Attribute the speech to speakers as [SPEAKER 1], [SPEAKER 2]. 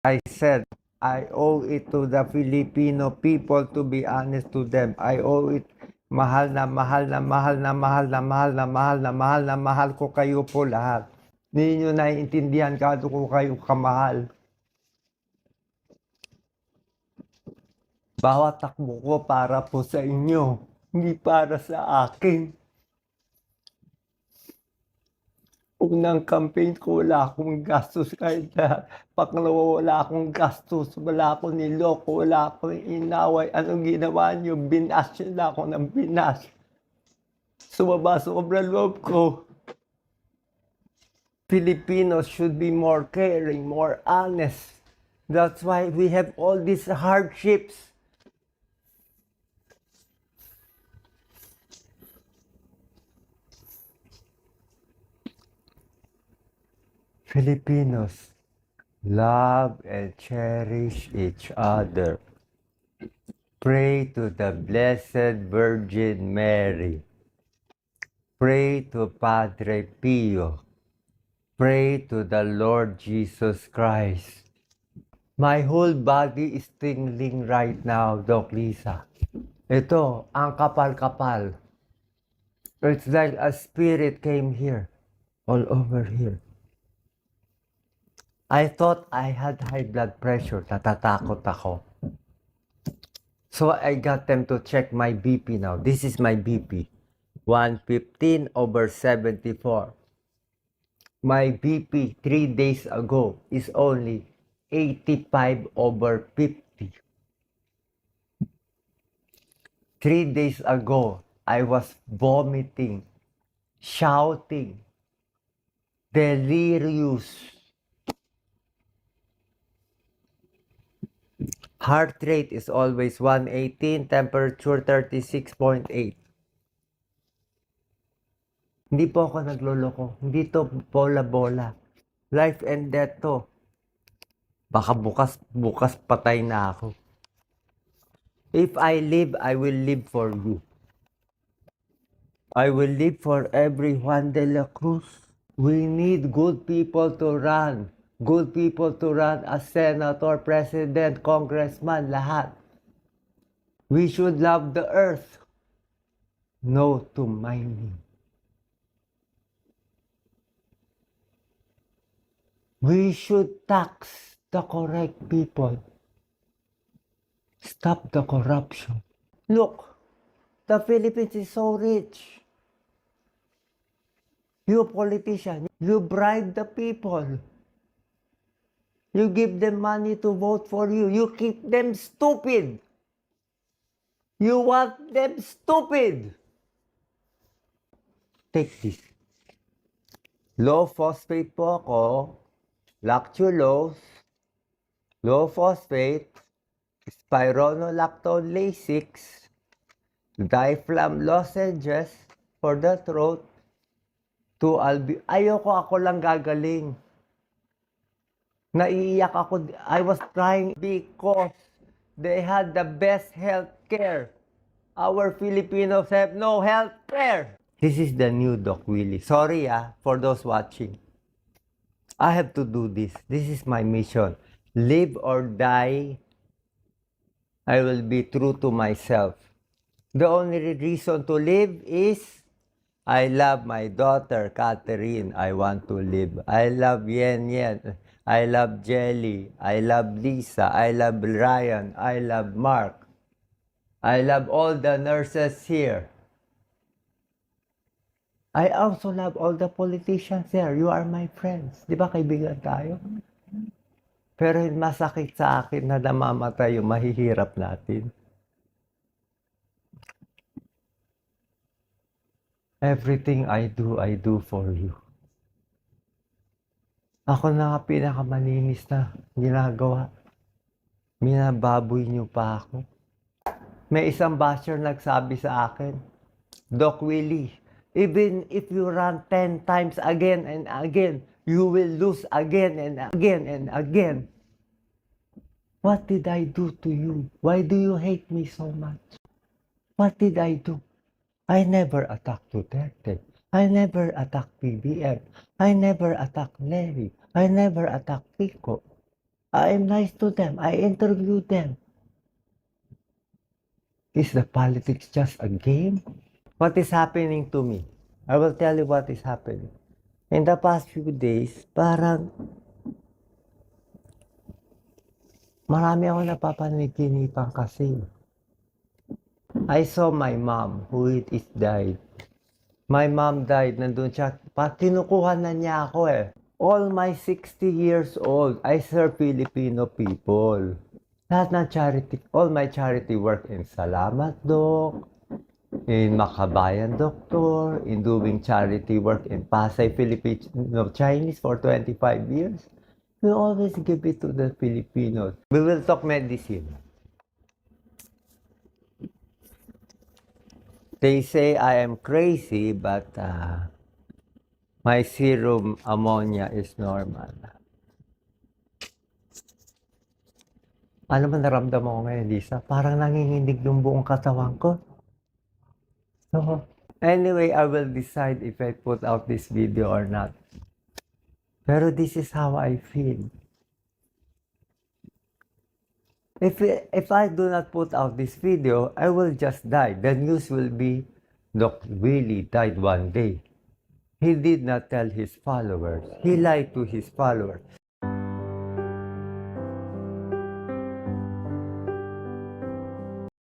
[SPEAKER 1] I said, I owe it to the Filipino people to be honest to them. I owe it. Mahal na mahal na mahal na mahal na mahal na mahal na mahal na mahal ko kayo po lahat. Hindi nyo naiintindihan kado ko kayo kamahal. Bawat takbo ko para po sa inyo, hindi para sa akin. Unang campaign ko, wala akong gastos kahit na pangalawa, wala akong gastos, wala akong niloko, wala akong inaway. Anong ginawa niyo? Binas nyo na ako ng binas. Sumaba sobrang loob ko. Filipinos should be more caring, more honest. That's why we have all these hardships. Filipinos love and cherish each other. Pray to the Blessed Virgin Mary. Pray to Padre Pio. Pray to the Lord Jesus Christ. My whole body is tingling right now, Doc Lisa. Ito, ang kapal-kapal. It's like a spirit came here, all over here. I thought I had high blood pressure. Natatakot ako. So I got them to check my BP now. This is my BP. 115/74. My BP 3 days ago is only 85/50. 3 days ago, I was vomiting, shouting, delirious. Heart rate is always 118, temperature 36.8. Hindi po ako nagloloko. Hindi to bola-bola. Life and death to. Baka bukas patay na ako. If I live, I will live for you. I will live for every Juan de la Cruz. We need good people to run. Good people to run as senator, president, congressman, lahat. We should love the earth. No to mining. We should tax the correct people. Stop the corruption. Look, the Philippines is so rich. You politician, you bribe the people. You give them money to vote for you. You keep them stupid. You want them stupid. Take this. Low phosphate po ako. Lactulose. Low phosphate. Spironolactone Lasix. Diaphragm lozenges for the throat. Ayoko ako lang gagaling. Naiiyak ako. I was crying because they had the best health care. Our Filipinos have no health care. This is the new Doc Willie. Sorry for those watching. I have to do this. This is my mission. Live or die, I will be true to myself. The only reason to live is I love my daughter, Catherine. I want to live. I love Yen Yen. I love Jelly. I love Lisa. I love Ryan. I love Mark. I love all the nurses here. I also love all the politicians here. You are my friends. Di ba kaibigan tayo? Pero masakit sa akin na namamatay yung mahihirap natin. Everything I do for you. Ako na nga pinakamalinis na ginagawa. Minababoy niyo pa ako. May isang basher nagsabi sa akin, Doc Willie, even if you run 10 times again and again, you will lose again and again and again. What did I do to you? Why do you hate me so much? What did I do? I never attacked Duterte. I never attacked PBM. I never attacked Larry. I never attacked Pico. I am nice to them. I interview them. Is the politics just a game? What is happening to me? I will tell you what is happening. In the past few days, parang marami ako napapanaginipan kasi. I saw my mom who is died. My mom died, nandun siya, tinukuhan na niya ako eh. All my 60 years old, I serve Filipino people. Lahat ng charity, all my charity work in Salamat Doc, in Makabayan Doctor, in doing charity work in Pasay Filipino Chinese for 25 years. We always give it to the Filipinos. We will talk medicine. They say I am crazy, but my serum ammonia is normal. Ano ba naramdaman ko ngayon, Lisa? Parang nanginginig yung buong katawan ko. So, anyway, I will decide if I put out this video or not. Pero this is how I feel. If I do not put out this video, I will just die. The news will be, Doc Willie died one day. He did not tell his followers. He lied to his followers.